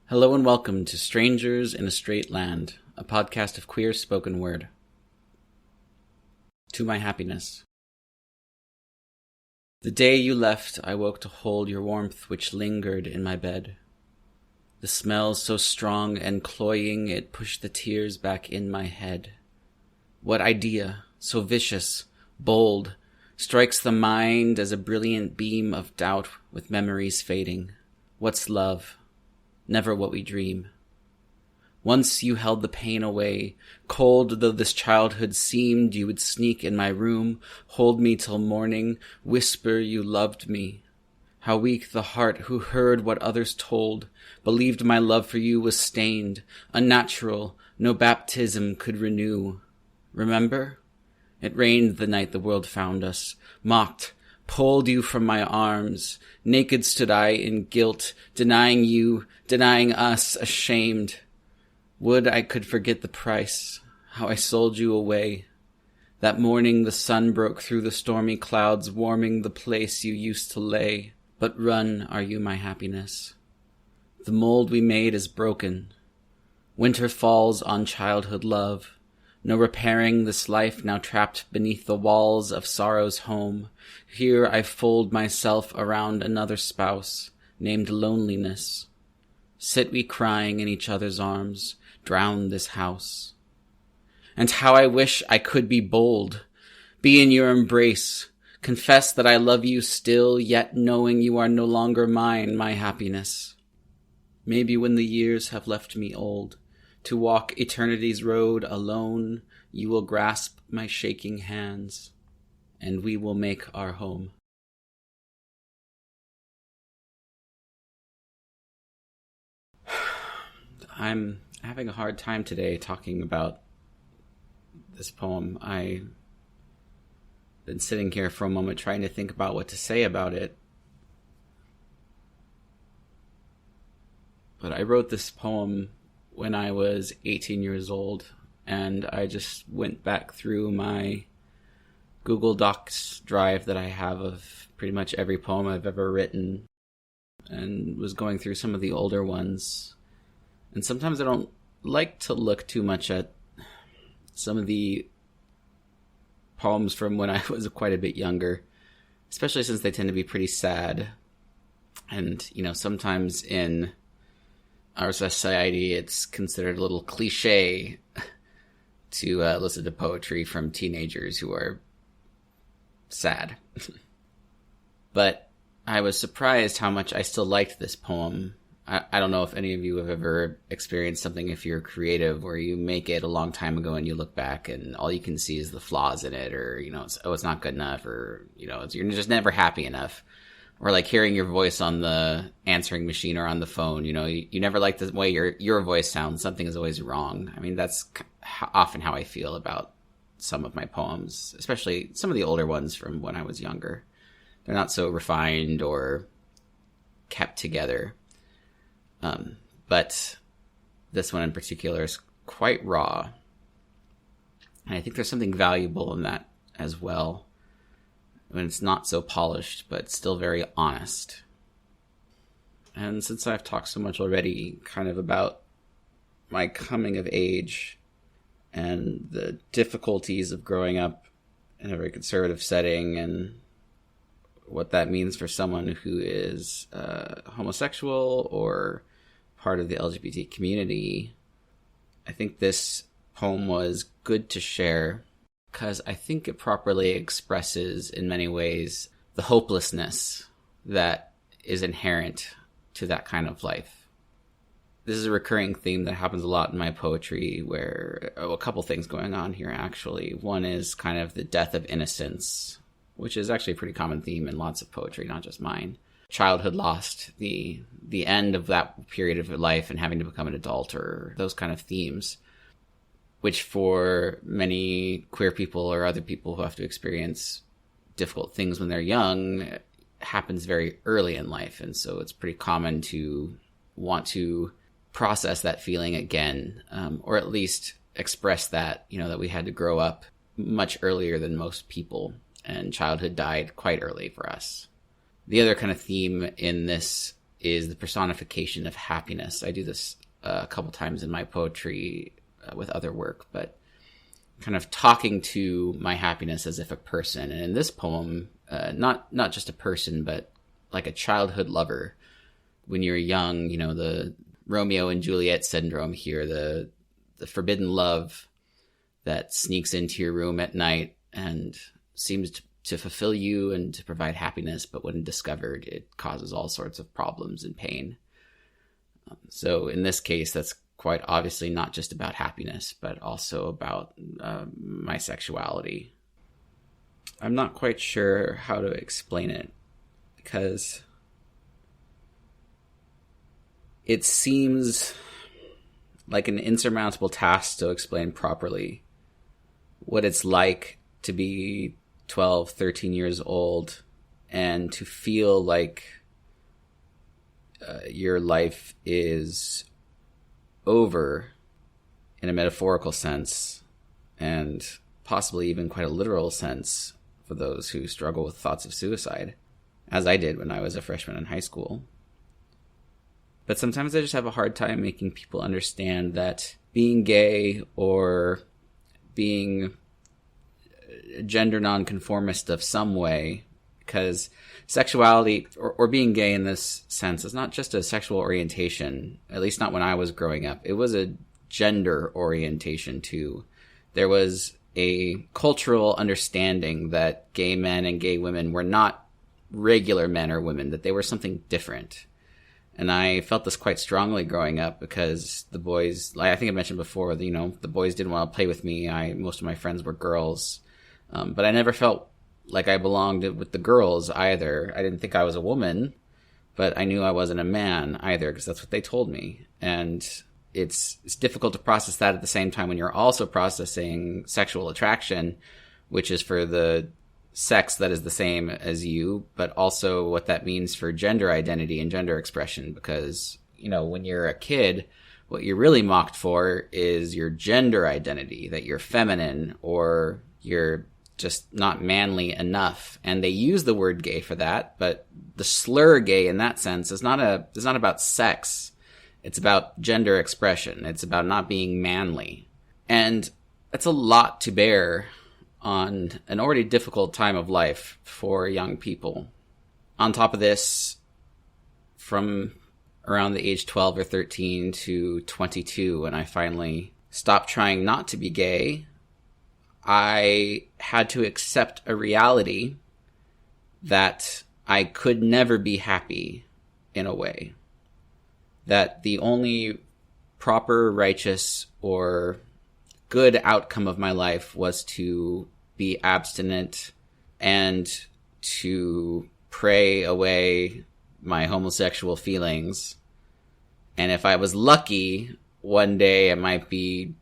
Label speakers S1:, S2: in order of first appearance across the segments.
S1: Hello and welcome to Strangers in a Straight Land, a podcast of queer spoken word. To my happiness. The day you left, I woke to hold your warmth which lingered in my bed. The smell so strong and cloying it pushed the tears back in my head. What idea, so vicious, bold, strikes the mind as a brilliant beam of doubt with memories fading? What's love? Never what we dream. Once you held the pain away. Cold though this childhood seemed, you would sneak in my room, hold me till morning, whisper you loved me. How weak the heart who heard what others told, believed my love for you was stained, unnatural, no baptism could renew. Remember? It rained the night the world found us, mocked, pulled you from my arms. Naked stood I in guilt, denying you, denying us, ashamed. Would I could forget the price, how I sold you away. That morning the sun broke through the stormy clouds, warming the place you used to lay. But run are you my happiness. The mold we made is broken. Winter falls on childhood love. No repairing this life now trapped beneath the walls of sorrow's home. Here I fold myself around another spouse, named loneliness. Sit we crying in each other's arms, drown this house. And how I wish I could be bold, be in your embrace, confess that I love you still, yet knowing you are no longer mine, my happiness. Maybe when the years have left me old, to walk eternity's road alone, you will grasp my shaking hands, and we will make our home. I'm having a hard time today talking about this poem. I've been sitting here for a moment trying to think about what to say about it. But I wrote this poem when I was 18 years old, and I just went back through my Google Docs drive that I have of pretty much every poem I've ever written, and was going through some of the older ones. And sometimes I don't like to look too much at some of the poems from when I was quite a bit younger, especially since they tend to be pretty sad. And, sometimes in our society, it's considered a little cliche to listen to poetry from teenagers who are sad. But I was surprised how much I still liked this poem. I don't know if any of you have ever experienced something, if you're creative, where you make it a long time ago and you look back and all you can see is the flaws in it, or, it's not good enough, or, you're just never happy enough. Or like hearing your voice on the answering machine or on the phone, you never like the way your voice sounds. Something is always wrong. I mean, that's often how I feel about some of my poems, especially some of the older ones from when I was younger. They're not so refined or kept together. But this one in particular is quite raw. And I think there's something valuable in that as well, when it's not so polished, but still very honest. And since I've talked so much already kind of about my coming of age and the difficulties of growing up in a very conservative setting and what that means for someone who is homosexual or part of the LGBT community, I think this poem was good to share, because I think it properly expresses, in many ways, the hopelessness that is inherent to that kind of life. This is a recurring theme that happens a lot in my poetry, where a couple things going on here, actually. One is kind of the death of innocence, which is actually a pretty common theme in lots of poetry, not just mine. Childhood lost, the end of that period of life and having to become an adult, or those kind of themes, which for many queer people or other people who have to experience difficult things when they're young happens very early in life. And so it's pretty common to want to process that feeling again, or at least express that, that we had to grow up much earlier than most people, and childhood died quite early for us. The other kind of theme in this is the personification of happiness. I do this a couple times in my poetry with other work, but kind of talking to my happiness as if a person. And in this poem, not just a person, but like a childhood lover. When you're young, the Romeo and Juliet syndrome here, the forbidden love that sneaks into your room at night and seems to fulfill you and to provide happiness, but when discovered, it causes all sorts of problems and pain. So in this case, that's quite obviously not just about happiness, but also about my sexuality. I'm not quite sure how to explain it, because it seems like an insurmountable task to explain properly what it's like to be 12, 13 years old and to feel like your life is over in a metaphorical sense, and possibly even quite a literal sense for those who struggle with thoughts of suicide, as I did when I was a freshman in high school. But sometimes I just have a hard time making people understand that being gay or being gender nonconformist of some way, because sexuality or being gay in this sense is not just a sexual orientation, at least not when I was growing up. It was a gender orientation too. There was a cultural understanding that gay men and gay women were not regular men or women, that they were something different. And I felt this quite strongly growing up because the boys, like I think I mentioned before, the boys didn't want to play with me. Most of my friends were girls. But I never felt like I belonged with the girls either. I didn't think I was a woman, but I knew I wasn't a man either, because that's what they told me. And it's difficult to process that at the same time when you're also processing sexual attraction, which is for the sex that is the same as you, but also what that means for gender identity and gender expression. Because, when you're a kid, what you're really mocked for is your gender identity, that you're feminine or you're just not manly enough. And they use the word gay for that, but the slur gay in that sense is not about sex. It's about gender expression. It's about not being manly. And that's a lot to bear on an already difficult time of life for young people. On top of this, from around the age 12 or 13 to 22, when I finally stopped trying not to be gay, I had to accept a reality that I could never be happy in a way. That the only proper, righteous, or good outcome of my life was to be abstinent and to pray away my homosexual feelings. And if I was lucky, one day I might be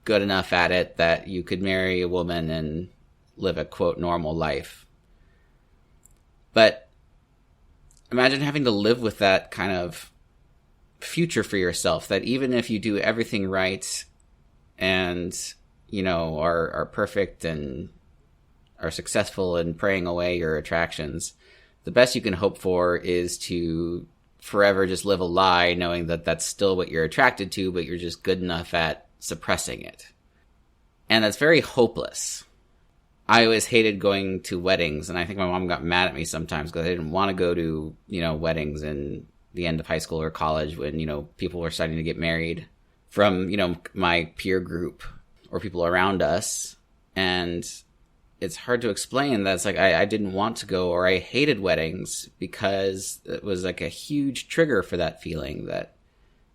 S1: good enough at it that you could marry a woman and live a, quote, normal life. But imagine having to live with that kind of future for yourself, that even if you do everything right and, are perfect and are successful in praying away your attractions, the best you can hope for is to forever just live a lie, knowing that that's still what you're attracted to, but you're just good enough at suppressing it. And that's very hopeless. I always hated going to weddings, and I think my mom got mad at me sometimes because I didn't want to go to, weddings in the end of high school or college when, people were starting to get married from, my peer group or people around us. And it's hard to explain that it's like I didn't want to go, or I hated weddings because it was like a huge trigger for that feeling that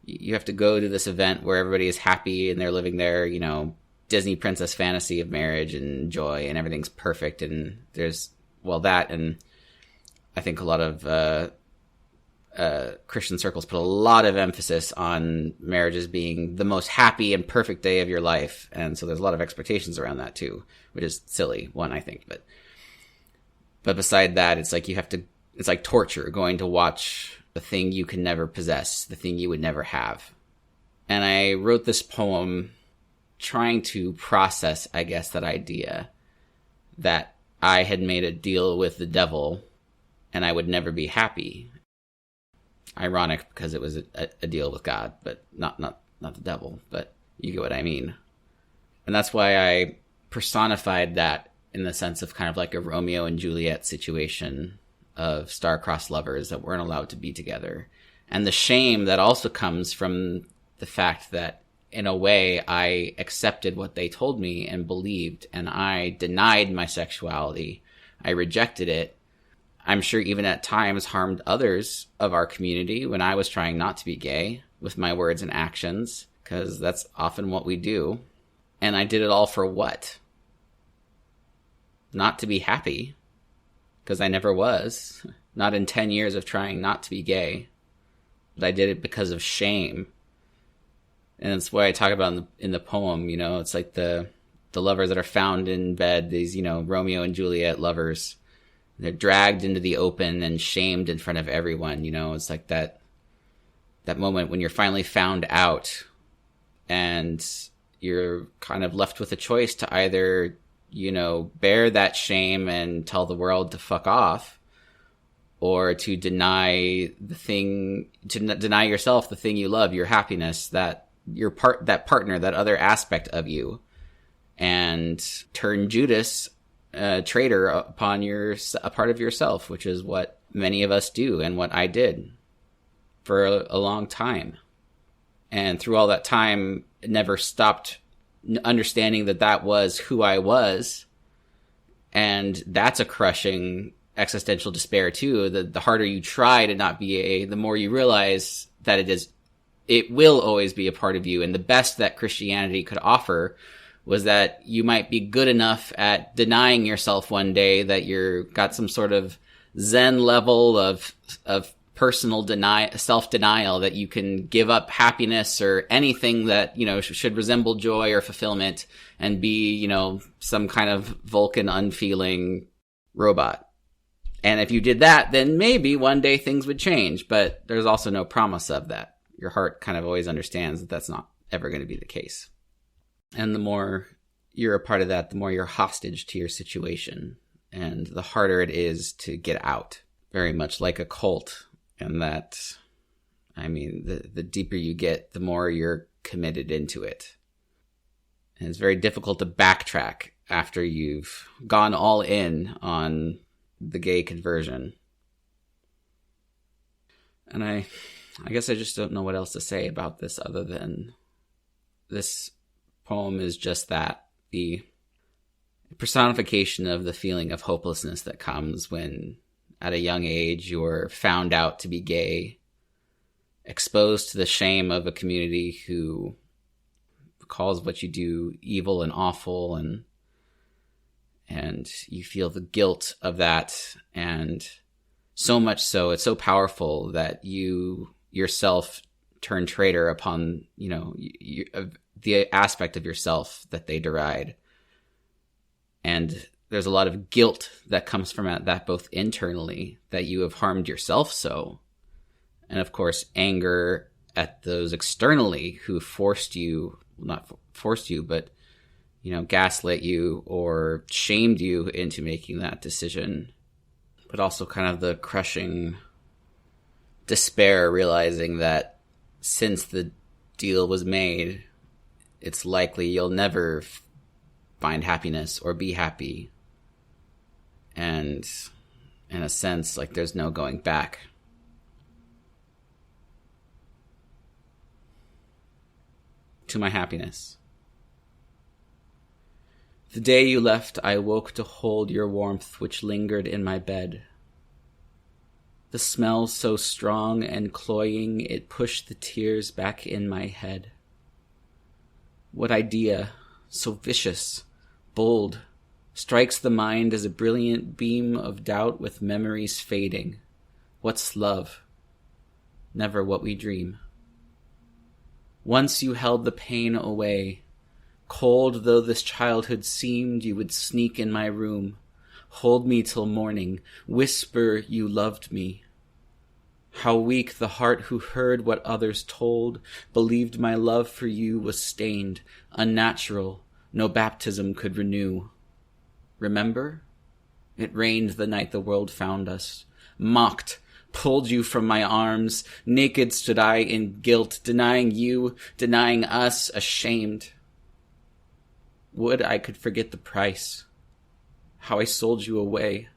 S1: you have to go to this event where everybody is happy and they're living their, Disney princess fantasy of marriage and joy and everything's perfect. And there's, that, and I think a lot of Christian circles put a lot of emphasis on marriage as being the most happy and perfect day of your life. And so there's a lot of expectations around that too, which is silly, I think. But beside that, it's like it's like torture, going to watch the thing you can never possess, the thing you would never have. And I wrote this poem trying to process, I guess, that idea that I had made a deal with the devil and I would never be happy. ironic because it was a deal with God, but not the devil, but you get what I mean. And that's why I personified that in the sense of kind of like a Romeo and Juliet situation of star-crossed lovers that weren't allowed to be together. And the shame that also comes from the fact that, in a way, I accepted what they told me and believed, and I denied my sexuality. I rejected it. I'm sure even at times harmed others of our community when I was trying not to be gay with my words and actions, because that's often what we do. And I did it all for what? Not to be happy, because I never was. Not in 10 years of trying not to be gay. But I did it because of shame. And that's why I talk about in the poem, you know, it's like the lovers that are found in bed, these, you know, Romeo and Juliet lovers. They're dragged into the open and shamed in front of everyone, you know. It's like that moment when you're finally found out and you're kind of left with a choice to either, you know, bear that shame and tell the world to fuck off, or to deny deny yourself the thing you love, your happiness, that partner, that other aspect of you, and turn Judas, traitor, upon a part of yourself, which is what many of us do and what I did for a long time. And through all that time, never stopped understanding that was who I was. And that's a crushing existential despair too. The harder you try to not be gay, the more you realize that it will always be a part of you. And the best that Christianity could offer was that you might be good enough at denying yourself one day that you're got some sort of Zen level of personal self-denial, that you can give up happiness or anything that, you know, should resemble joy or fulfillment and be, you know, some kind of Vulcan unfeeling robot. And if you did that, then maybe one day things would change, but there's also no promise of that. Your heart kind of always understands that that's not ever going to be the case. And the more you're a part of that, the more you're hostage to your situation, and the harder it is to get out. Very much like a cult. And that, I mean, the deeper you get, the more you're committed into it. And it's very difficult to backtrack after you've gone all in on the gay conversion. And I guess I just don't know what else to say about this other than this poem is just that, the personification of the feeling of hopelessness that comes when at a young age you're found out to be gay, exposed to the shame of a community who calls what you do evil and awful, and you feel the guilt of that, and so much so, it's so powerful that you yourself turn traitor upon, you know, the aspect of yourself that they deride. And there's a lot of guilt that comes from that, both internally, that you have harmed yourself so, and of course anger at those externally who not forced you, but, you know, gaslit you or shamed you into making that decision. But also kind of the crushing despair, realizing that since the deal was made, it's likely you'll never find happiness or be happy. And in a sense, like, there's no going back. To my happiness. The day you left, I woke to hold your warmth which lingered in my bed. The smell so strong and cloying, it pushed the tears back in my head. What idea, so vicious, bold, strikes the mind as a brilliant beam of doubt with memories fading? What's love? Never what we dream. Once you held the pain away. Cold though this childhood seemed, you would sneak in my room, hold me till morning, whisper you loved me. How weak the heart who heard what others told, believed my love for you was stained, unnatural, no baptism could renew. Remember? It rained the night the world found us, mocked, pulled you from my arms. Naked stood I in guilt, denying you, denying us, ashamed. Would I could forget the price, how I sold you away.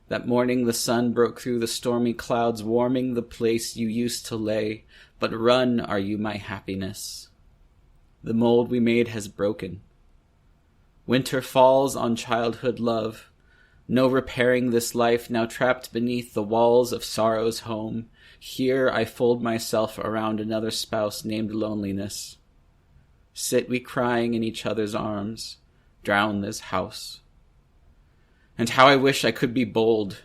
S1: That morning the sun broke through the stormy clouds, warming the place you used to lay. But run, are you my happiness? The mold we made has broken. Winter falls on childhood love. No repairing this life, now trapped beneath the walls of sorrow's home. Here I fold myself around another spouse named loneliness. Sit we crying in each other's arms, drown this house. And how I wish I could be bold,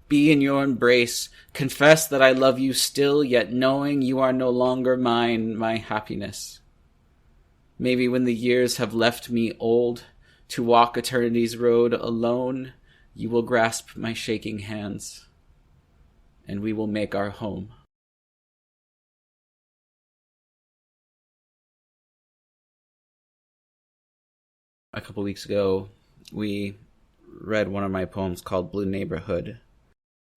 S1: be in your embrace, confess that I love you still, yet knowing you are no longer mine, my happiness. Maybe when the years have left me old, to walk eternity's road alone, you will grasp my shaking hands, and we will make our home. A couple weeks ago, we read one of my poems called Blue Neighborhood,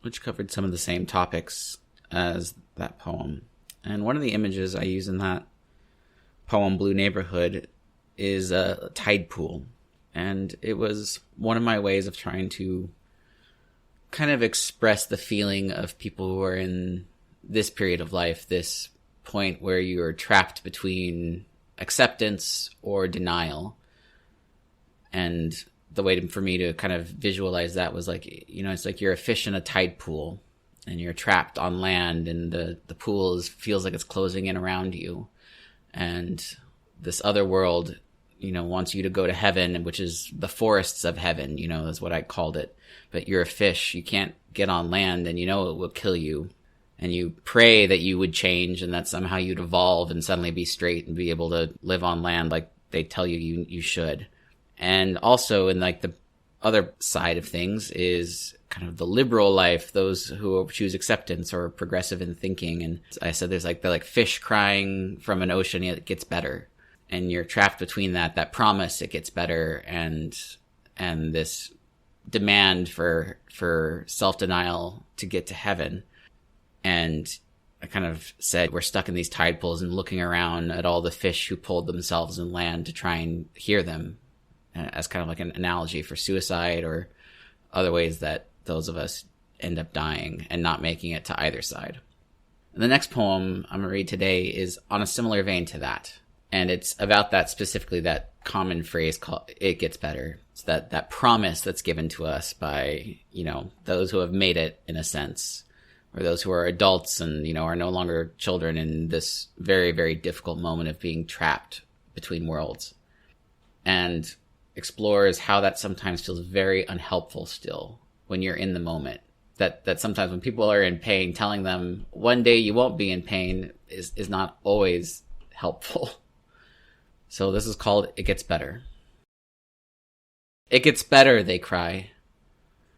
S1: which covered some of the same topics as that poem. And one of the images I use in that poem, Blue Neighborhood, is a tide pool. And it was one of my ways of trying to kind of express the feeling of people who are in this period of life, this point where you're trapped between acceptance or denial. And the way for me to kind of visualize that was like, you know, it's like you're a fish in a tide pool and you're trapped on land, and the pool feels like it's closing in around you. And this other world, you know, wants you to go to heaven, which is the forests of heaven, you know, is what I called it. But you're a fish. You can't get on land, and you know it will kill you. And you pray that you would change and that somehow you'd evolve and suddenly be straight and be able to live on land like they tell you should. And also in like the other side of things is kind of the liberal life, those who choose acceptance or progressive in thinking. And I said there's like the fish crying from an ocean, it gets better. And you're trapped between that promise it gets better and this demand for self-denial to get to heaven. And I kind of said we're stuck in these tide pools and looking around at all the fish who pulled themselves in land to try and hear them, as kind of like an analogy for suicide or other ways that those of us end up dying and not making it to either side. And the next poem I'm going to read today is on a similar vein to that. And it's about that specifically, that common phrase called "it gets better." It's that promise that's given to us by, you know, those who have made it in a sense, or those who are adults and, you know, are no longer children in this very, very difficult moment of being trapped between worlds. And explores how that sometimes feels very unhelpful still when you're in the moment. That sometimes when people are in pain, telling them one day you won't be in pain is not always helpful. So this is called "It Gets Better." It gets better, they cry,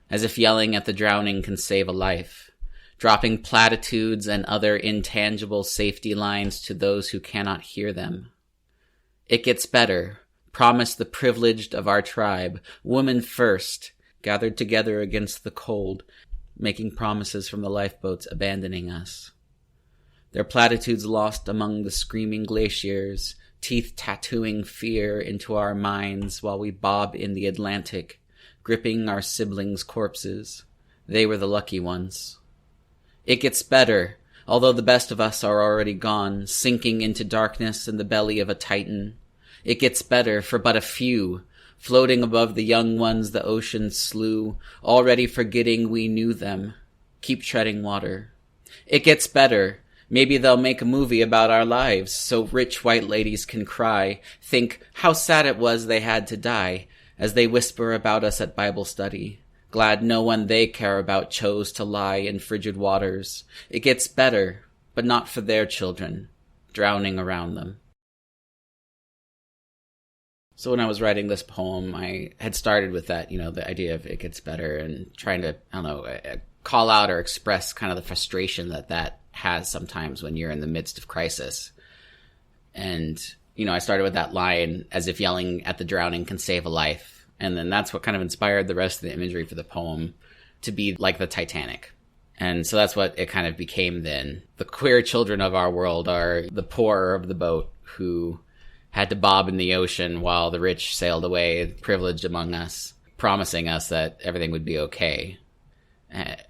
S1: as if yelling at the drowning can save a life, dropping platitudes and other intangible safety lines to those who cannot hear them. It gets better, promised the privileged of our tribe, women first, gathered together against the cold, making promises from the lifeboats abandoning us. Their platitudes lost among the screaming glaciers, teeth tattooing fear into our minds while we bob in the Atlantic, gripping our siblings' corpses. They were the lucky ones. It gets better, although the best of us are already gone, sinking into darkness in the belly of a titan. It gets better for but a few, floating above the young ones the ocean slew, already forgetting we knew them. Keep treading water. It gets better. Maybe they'll make a movie about our lives, so rich white ladies can cry, think how sad it was they had to die, as they whisper about us at Bible study, glad no one they care about chose to lie in frigid waters. It gets better, but not for their children, drowning around them. So when I was writing this poem, I had started with that, you know, the idea of it gets better and trying to, I don't know, call out or express kind of the frustration that has sometimes when you're in the midst of crisis. And, you know, I started with that line, as if yelling at the drowning can save a life. And then that's what kind of inspired the rest of the imagery for the poem to be like the Titanic. And so that's what it kind of became then. The queer children of our world are the poor of the boat who had to bob in the ocean while the rich sailed away, privileged among us, promising us that everything would be okay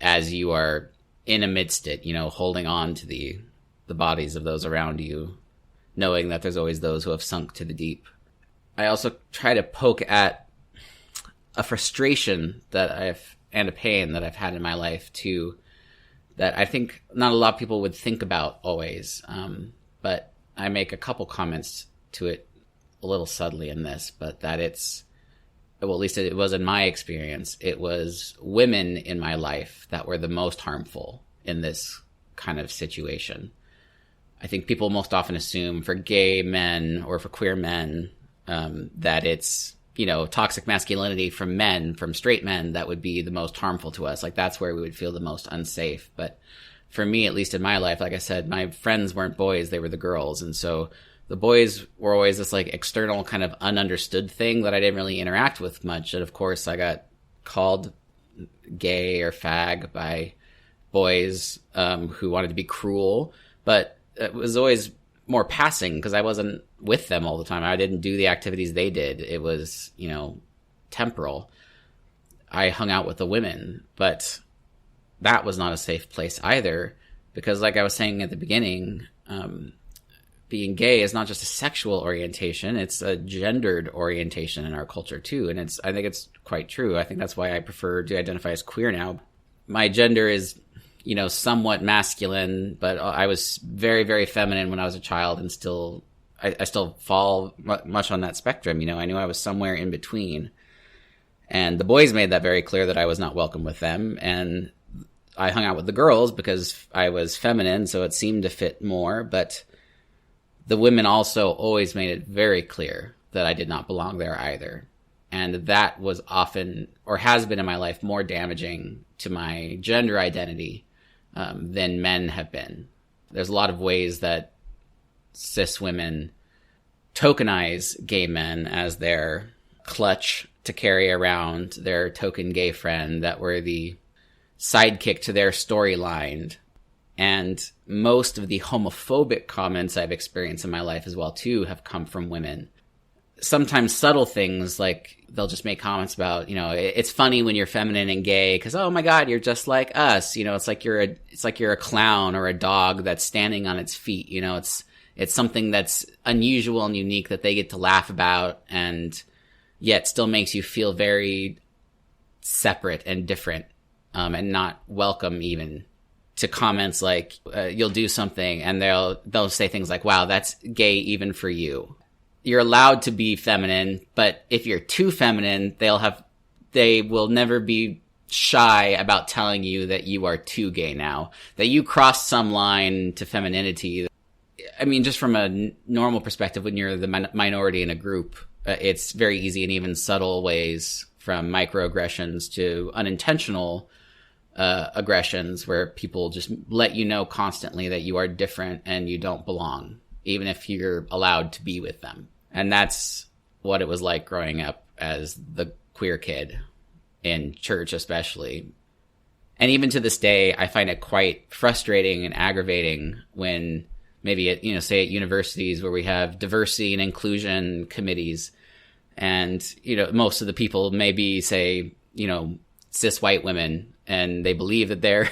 S1: as you are in amidst it, holding on to the bodies of those around you, knowing that there's always those who have sunk to the deep. I also try to poke at a frustration and a pain that I've had in my life too, that I think not a lot of people would think about always. But I make a couple comments to it a little subtly in this, but that at least it was in my experience, it was women in my life that were the most harmful in this kind of situation. I think people most often assume for gay men or for queer men that it's, toxic masculinity from men, from straight men, that would be the most harmful to us. Like that's where we would feel the most unsafe. But for me, at least in my life, like I said, my friends weren't boys, they were the girls. And so the boys were always this like external kind of ununderstood thing that I didn't really interact with much. And of course I got called gay or fag by boys who wanted to be cruel, but it was always more passing because I wasn't with them all the time. I didn't do the activities they did. It was, temporal. I hung out with the women, but that was not a safe place either because like I was saying at the beginning, being gay is not just a sexual orientation, it's a gendered orientation in our culture too. And I think it's quite true. I think that's why I prefer to identify as queer now. My gender is somewhat masculine, but I was very, very feminine when I was a child and I still fall much on that spectrum. I knew I was somewhere in between. And the boys made that very clear that I was not welcome with them. And I hung out with the girls because I was feminine, so it seemed to fit more. But the women also always made it very clear that I did not belong there either. And that was often, or has been in my life, more damaging to my gender identity than men have been. There's a lot of ways that cis women tokenize gay men as their clutch to carry around, their token gay friend that were the sidekick to their storyline. And most of the homophobic comments I've experienced in my life as well too have come from women. Sometimes subtle things, like they'll just make comments about, it's funny when you're feminine and gay because, oh my God, you're just like us. It's like you're a clown or a dog that's standing on its feet. It's something that's unusual and unique that they get to laugh about and yet still makes you feel very separate and different and not welcome even. To comments like you'll do something and they'll say things like, wow, that's gay even for you. You're allowed to be feminine, but if you're too feminine, they will never be shy about telling you that you are too gay now, that you crossed some line to femininity. I mean, just from a normal perspective, when you're the minority in a group, it's very easy in even subtle ways, from microaggressions to unintentional aggressions, where people just let you know constantly that you are different and you don't belong, even if you're allowed to be with them. And that's what it was like growing up as the queer kid in church, especially. And even to this day, I find it quite frustrating and aggravating when maybe at, say at universities where we have diversity and inclusion committees, and, most of the people maybe say, cis white women, and they believe that they're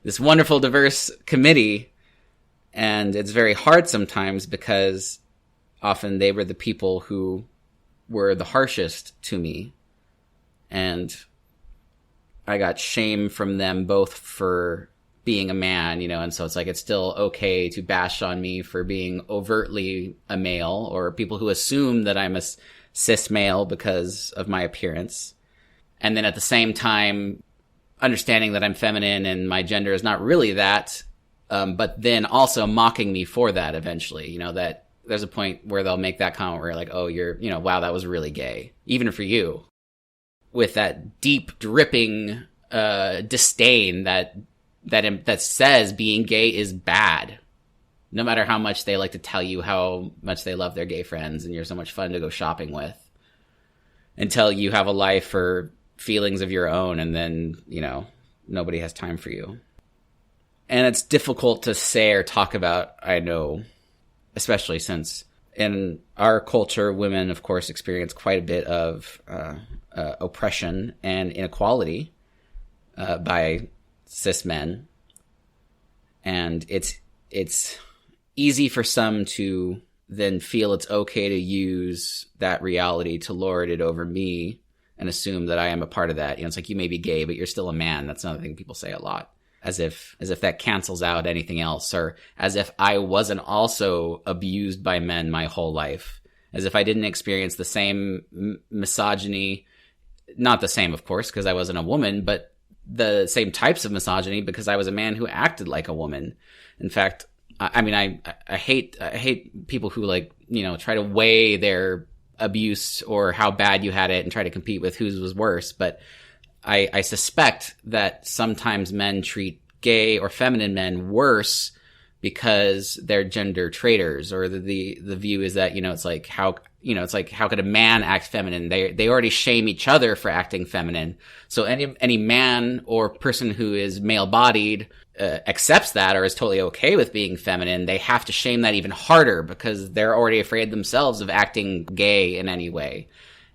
S1: this wonderful diverse committee. And it's very hard sometimes because often they were the people who were the harshest to me. And I got shame from them both for being a man, and so it's like, it's still okay to bash on me for being overtly a male, or people who assume that I'm a cis male because of my appearance. And then at the same time, understanding that I'm feminine and my gender is not really that, but then also mocking me for that eventually, that there's a point where they'll make that comment where you're like, oh, you're, wow, that was really gay, even for you, with that deep dripping disdain that says being gay is bad, no matter how much they like to tell you how much they love their gay friends and you're so much fun to go shopping with, until you have a life or feelings of your own, and then, nobody has time for you. And it's difficult to say or talk about, I know, especially since in our culture, women, of course, experience quite a bit of oppression and inequality by cis men. And it's easy for some to then feel it's okay to use that reality to lord it over me and assume that I am a part of that. It's like, you may be gay, but you're still a man. That's another thing people say a lot. As if that cancels out anything else, or as if I wasn't also abused by men my whole life, as if I didn't experience the same misogyny, not the same, of course, because I wasn't a woman, but the same types of misogyny because I was a man who acted like a woman. In fact, I hate people who try to weigh their abuse or how bad you had it and try to compete with whose was worse, but I suspect that sometimes men treat gay or feminine men worse because they're gender traitors, or the view is that, it's like how could a man act feminine? They already shame each other for acting feminine. So any man or person who is male bodied accepts that or is totally okay with being feminine. They have to shame that even harder because they're already afraid themselves of acting gay in any way.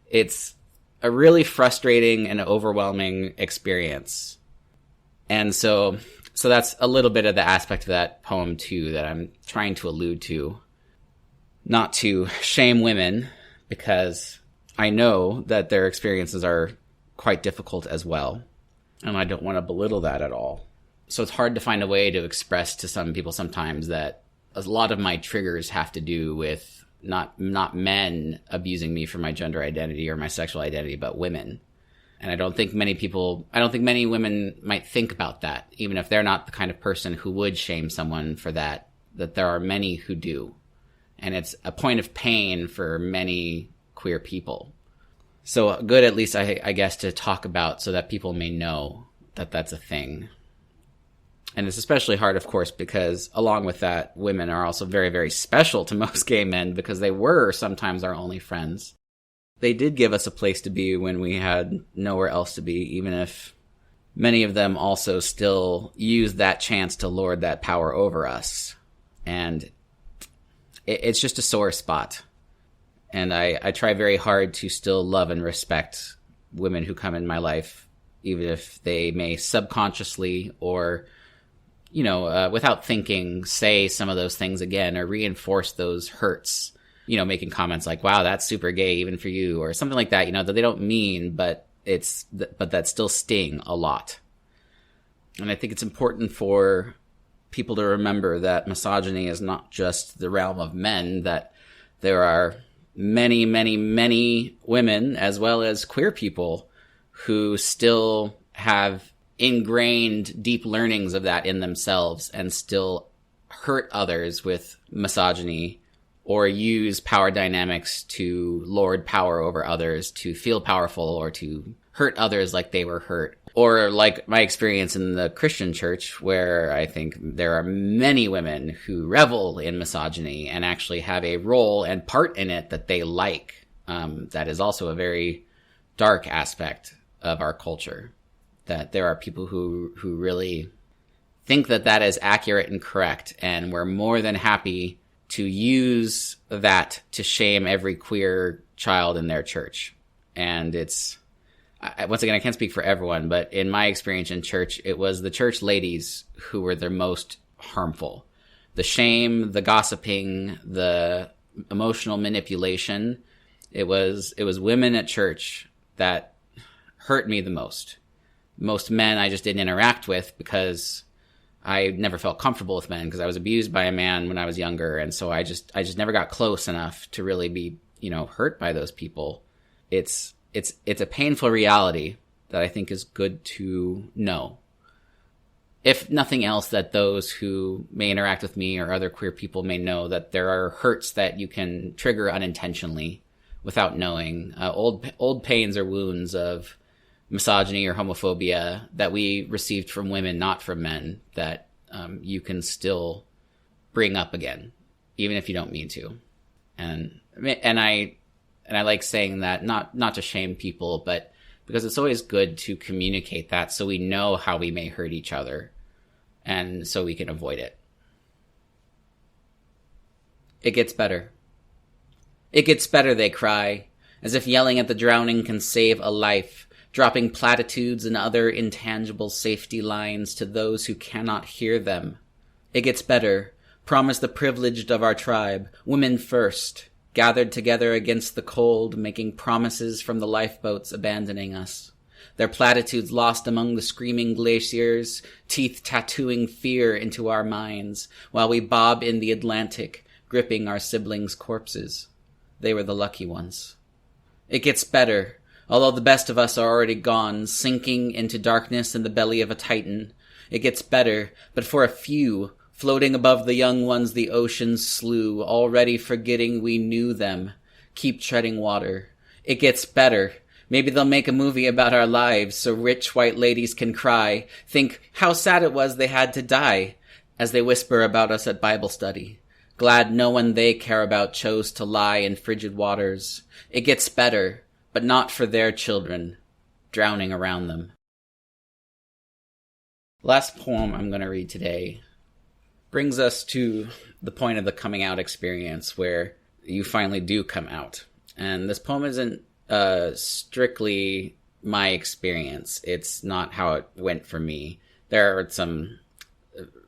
S1: It's a really frustrating and overwhelming experience. And so that's a little bit of the aspect of that poem too that I'm trying to allude to. Not to shame women, because I know that their experiences are quite difficult as well. And I don't want to belittle that at all. So it's hard to find a way to express to some people sometimes that a lot of my triggers have to do with not men abusing me for my gender identity or my sexual identity, but women. And I don't think many women might think about that, even if they're not the kind of person who would shame someone for that there are many who do. And it's a point of pain for many queer people. So good, at least, I guess, to talk about so that people may know that that's a thing. And it's especially hard, of course, because along with that, women are also very, very special to most gay men because they were sometimes our only friends. They did give us a place to be when we had nowhere else to be, even if many of them also still used that chance to lord that power over us. And it's just a sore spot. And I try very hard to still love and respect women who come in my life, even if they may subconsciously or without thinking, say some of those things again or reinforce those hurts, making comments like, wow, that's super gay even for you, or something like that, that they don't mean, but that still sting a lot. And I think it's important for people to remember that misogyny is not just the realm of men, that there are many, many, many women as well as queer people who still have ingrained deep learnings of that in themselves and still hurt others with misogyny or use power dynamics to lord power over others, to feel powerful or to hurt others like they were hurt. Or like my experience in the Christian church, where I think there are many women who revel in misogyny and actually have a role and part in it that they like. That is also a very dark aspect of our culture. That there are people who really think that is accurate and correct, and we're more than happy to use that to shame every queer child in their church. And once again, I can't speak for everyone, but in my experience in church, it was the church ladies who were the most harmful. The shame, the gossiping, the emotional manipulation. It was women at church that hurt me the most. Most men I just didn't interact with because I never felt comfortable with men because I was abused by a man when I was younger. And so I just never got close enough to really be, hurt by those people. It's a painful reality that I think is good to know. If nothing else, that those who may interact with me or other queer people may know that there are hurts that you can trigger unintentionally without knowing. Old pains or wounds of misogyny or homophobia that we received from women, not from men, that you can still bring up again, even if you don't mean to. And I like saying that, not to shame people, but because it's always good to communicate that so we know how we may hurt each other. and so we can avoid it. It gets better. It gets better, they cry, as if yelling at the drowning can save a life, dropping platitudes and other intangible safety lines to those who cannot hear them. It gets better, promise the privileged of our tribe, women first, gathered together against the cold, making promises from the lifeboats abandoning us. Their platitudes lost among the screaming glaciers, teeth tattooing fear into our minds, while we bob in the Atlantic, gripping our siblings' corpses. They were the lucky ones. It gets better, although the best of us are already gone, sinking into darkness in the belly of a titan. It gets better, but for a few, floating above the young ones the oceans slew, already forgetting we knew them. Keep treading water. It gets better. Maybe they'll make a movie about our lives so rich white ladies can cry, think how sad it was they had to die, as they whisper about us at Bible study. Glad no one they care about chose to lie in frigid waters. It gets better, but not for their children, drowning around them. Last poem I'm going to read today brings us to the point of the coming out experience where you finally do come out. And this poem isn't strictly my experience. It's not how it went for me. There are some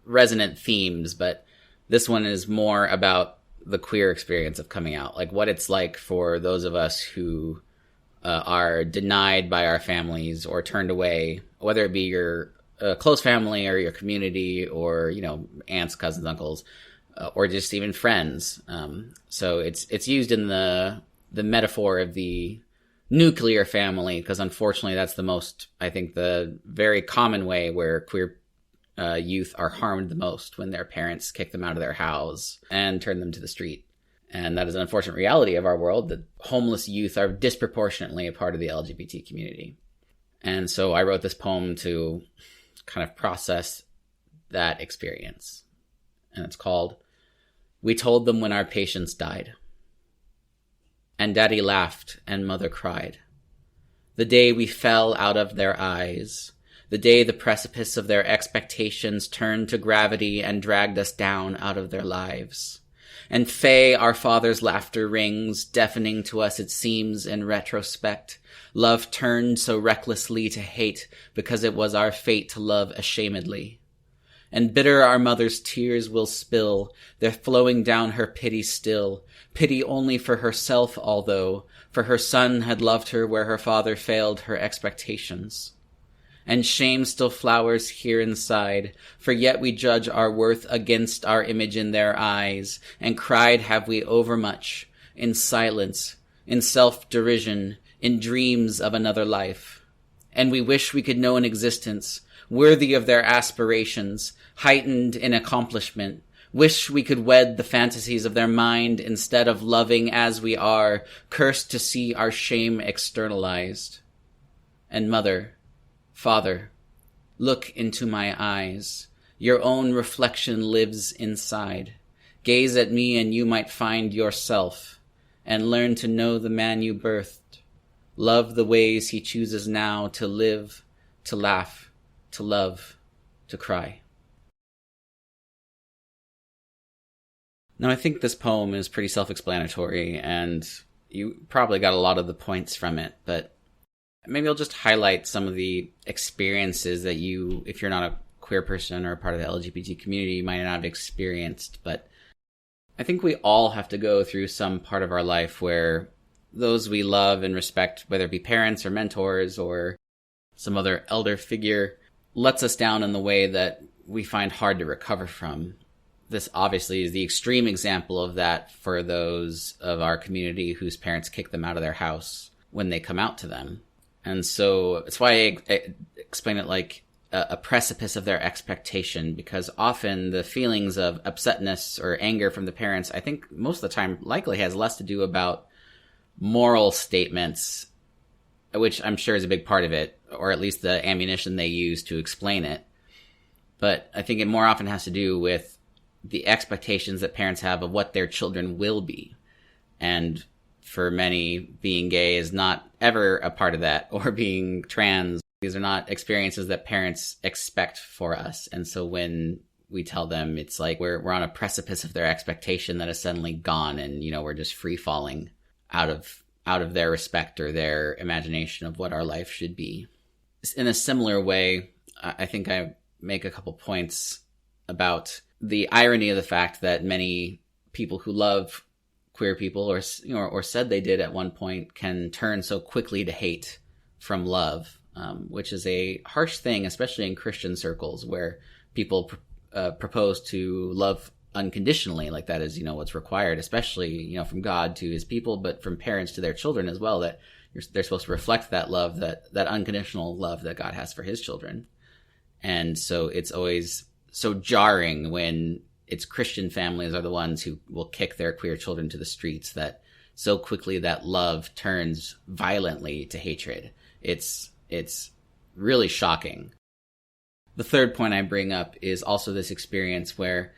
S1: resonant themes, but this one is more about the queer experience of coming out, like what it's like for those of us who are denied by our families or turned away, whether it be your close family or your community or, aunts, cousins, uncles, or just even friends. So it's used in the metaphor of the nuclear family, because unfortunately that's the very common way where queer youth are harmed the most, when their parents kick them out of their house and turn them to the street. And that is an unfortunate reality of our world, that homeless youth are disproportionately a part of the LGBT community. And so I wrote this poem to kind of process that experience. And it's called, We Told Them When Our Patients Died. And Daddy laughed and Mother cried. The day we fell out of their eyes, the day the precipice of their expectations turned to gravity and dragged us down out of their lives. And Faye, our father's laughter rings, deafening to us it seems in retrospect. Love turned so recklessly to hate because it was our fate to love ashamedly. And bitter our mother's tears will spill, they're flowing down her pity still, pity only for herself although, for her son had loved her where her father failed her expectations. And shame still flowers here inside, for yet we judge our worth against our image in their eyes, and cried have we overmuch, in silence, in self-derision, in dreams of another life. And we wish we could know an existence, worthy of their aspirations, heightened in accomplishment, wish we could wed the fantasies of their mind instead of loving as we are, cursed to see our shame externalized. And Mother, Father, look into my eyes. Your own reflection lives inside. Gaze at me and you might find yourself, and learn to know the man you birthed. Love the ways he chooses now to live, to laugh, to love, to cry. Now, I think this poem is pretty self-explanatory, and you probably got a lot of the points from it, but maybe I'll just highlight some of the experiences that you, if you're not a queer person or a part of the LGBT community, you might not have experienced. But I think we all have to go through some part of our life where those we love and respect, whether it be parents or mentors or some other elder figure, lets us down in the way that we find hard to recover from. This obviously is the extreme example of that for those of our community whose parents kick them out of their house when they come out to them. And so it's why I explain it like a precipice of their expectation, because often the feelings of upsetness or anger from the parents, I think most of the time likely has less to do about moral statements, which I'm sure is a big part of it, or at least the ammunition they use to explain it. But I think it more often has to do with the expectations that parents have of what their children will be. And for many, being gay is not ever a part of that, or being trans These are not experiences that parents expect for us. And so when we tell them, it's like we're on a precipice of their expectation that is suddenly gone, and, we're just free falling out of their respect or their imagination of what our life should be. In a similar way, I think I make a couple points about the irony of the fact that many people who love queer people or said they did at one point can turn so quickly to hate from love, which is a harsh thing, especially in Christian circles where people propose to love unconditionally, like that is, what's required, especially, from God to his people, but from parents to their children as well, that they're supposed to reflect that love, that unconditional love that God has for his children. And so it's always so jarring when it's Christian families are the ones who will kick their queer children to the streets, that so quickly that love turns violently to hatred. It's really shocking. The third point I bring up is also this experience where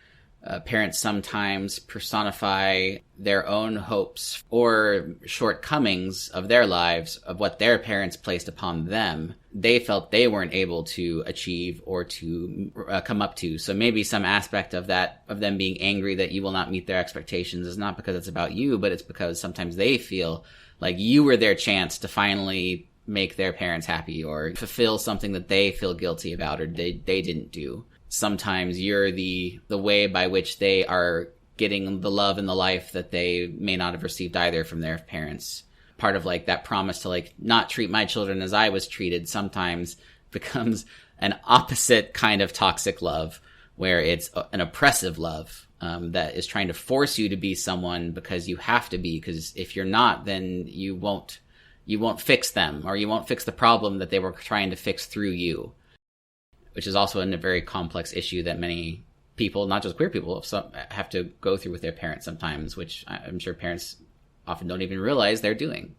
S1: parents sometimes personify their own hopes or shortcomings of their lives, of what their parents placed upon them. They felt they weren't able to achieve or to come up to. So maybe some aspect of that, of them being angry that you will not meet their expectations, is not because it's about you, but it's because sometimes they feel like you were their chance to finally make their parents happy or fulfill something that they feel guilty about or they didn't do. Sometimes you're the way by which they are getting the love and the life that they may not have received either from their parents. Part of like that promise to like not treat my children as I was treated sometimes becomes an opposite kind of toxic love, where it's an oppressive love that is trying to force you to be someone because you have to be, because if you're not, then you won't fix them, or you won't fix the problem that they were trying to fix through you. Which is also a very complex issue that many people, not just queer people, have to go through with their parents sometimes, which I'm sure parents often don't even realize they're doing.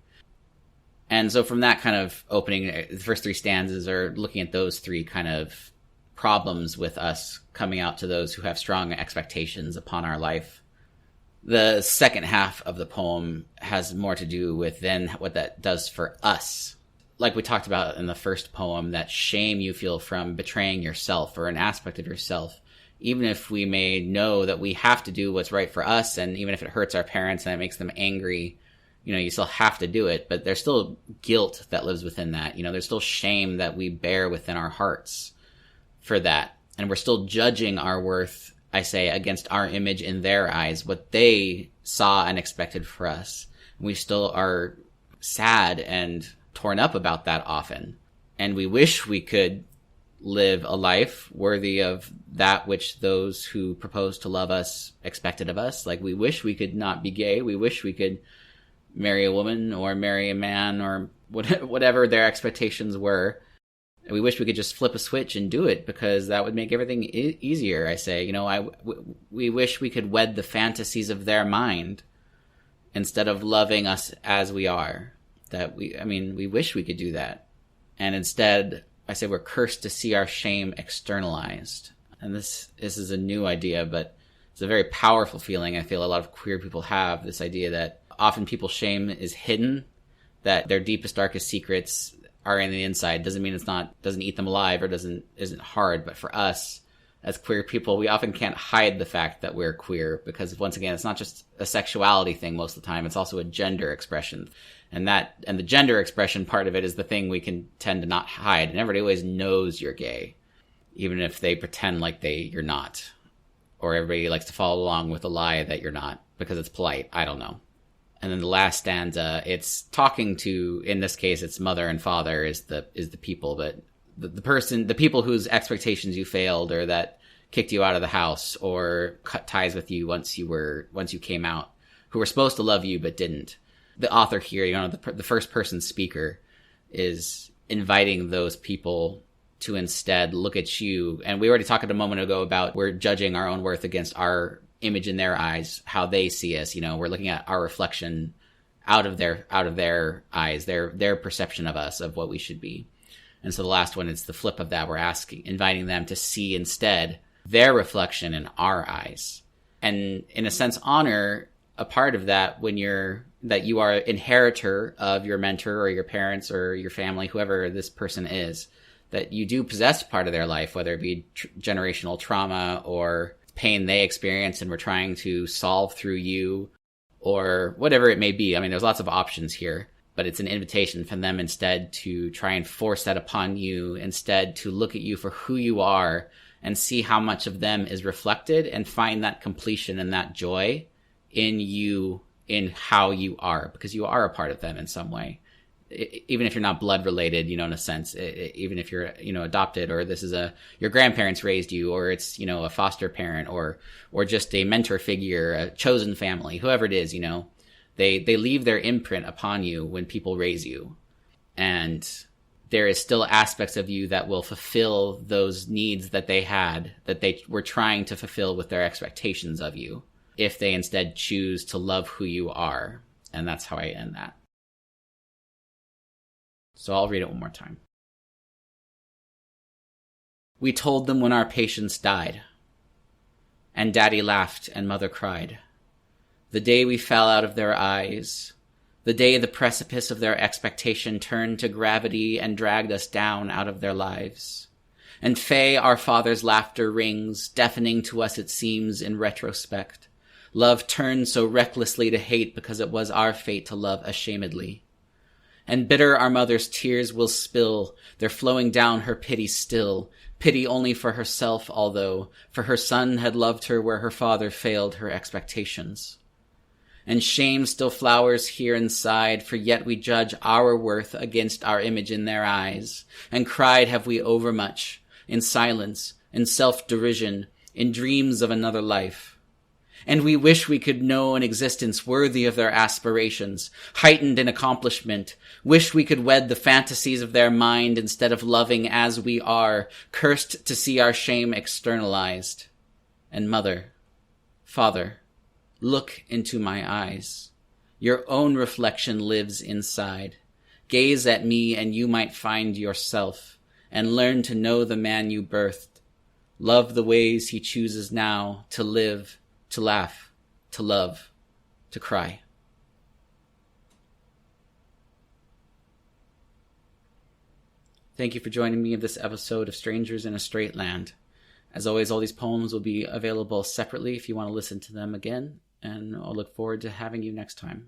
S1: And so from that kind of opening, the first three stanzas are looking at those three kind of problems with us coming out to those who have strong expectations upon our life. The second half of the poem has more to do with then what that does for us. Like we talked about in the first poem, that shame you feel from betraying yourself or an aspect of yourself, even if we may know that we have to do what's right for us, and even if it hurts our parents and it makes them angry, you still have to do it, but there's still guilt that lives within that. There's still shame that we bear within our hearts for that. And we're still judging our worth, I say, against our image in their eyes, what they saw and expected for us. We still are sad and torn up about that often. And we wish we could live a life worthy of that which those who proposed to love us expected of us. Like, we wish we could not be gay. We wish we could marry a woman or marry a man or whatever their expectations were. We wish we could just flip a switch and do it, because that would make everything easier. I say, we wish we could wed the fantasies of their mind instead of loving us as we are. We wish we could do that. And instead, I say we're cursed to see our shame externalized. And this is a new idea, but it's a very powerful feeling. I feel a lot of queer people have this idea that often people's shame is hidden, that their deepest, darkest secrets are in the inside. Doesn't mean doesn't eat them alive or isn't hard. But for us as queer people, we often can't hide the fact that we're queer, because once again, it's not just a sexuality thing most of the time. It's also a gender expression. And the gender expression part of it is the thing we can tend to not hide. And everybody always knows you're gay, even if they pretend like you're not. Or everybody likes to follow along with a lie that you're not, because it's polite. I don't know. And then the last stanza, it's talking to, in this case, it's mother and father is the people, but the people whose expectations you failed, or that kicked you out of the house, or cut ties with you once you came out, who were supposed to love you but didn't. The author here, the first person speaker, is inviting those people to instead look at you. And we already talked a moment ago about we're judging our own worth against our image in their eyes, how they see us. We're looking at our reflection out of their eyes, their perception of us, of what we should be. And so the last one is the flip of that. We're inviting them to see instead their reflection in our eyes. And in a sense, honor a part of that when you're that you are inheritor of your mentor or your parents or your family, whoever this person is, that you do possess part of their life, whether it be generational trauma or pain they experience and we're trying to solve through you, or whatever it may be. I mean, there's lots of options here, but it's an invitation for them instead to try and force that upon you, instead to look at you for who you are and see how much of them is reflected and find that completion and that joy in you, in how you are, because you are a part of them in some way. Even if you're not blood related, in a sense, even if you're, adopted, or this is your grandparents raised you, or it's, a foster parent, or just a mentor figure, a chosen family, whoever it is, they leave their imprint upon you when people raise you. And there is still aspects of you that will fulfill those needs that they had, that they were trying to fulfill with their expectations of you, if they instead choose to love who you are. And that's how I end that. So I'll read it one more time. We told them when our patients died, and Daddy laughed and Mother cried. The day we fell out of their eyes, the day the precipice of their expectation turned to gravity and dragged us down out of their lives. And Faye, our father's laughter rings, deafening to us it seems in retrospect. Love turned so recklessly to hate because it was our fate to love ashamedly. And bitter our mother's tears will spill, they're flowing down her pity still, pity only for herself, although, for her son had loved her where her father failed her expectations. And shame still flowers here inside, for yet we judge our worth against our image in their eyes, and cried have we overmuch, in silence, in self-derision, in dreams of another life. And we wish we could know an existence worthy of their aspirations, heightened in accomplishment, wish we could wed the fantasies of their mind instead of loving as we are, cursed to see our shame externalized. And Mother, Father, look into my eyes. Your own reflection lives inside. Gaze at me and you might find yourself, and learn to know the man you birthed. Love the ways he chooses now to live, to laugh, to love, to cry. Thank you for joining me in this episode of Strangers in a Straight Land. As always, all these poems will be available separately if you want to listen to them again, and I'll look forward to having you next time.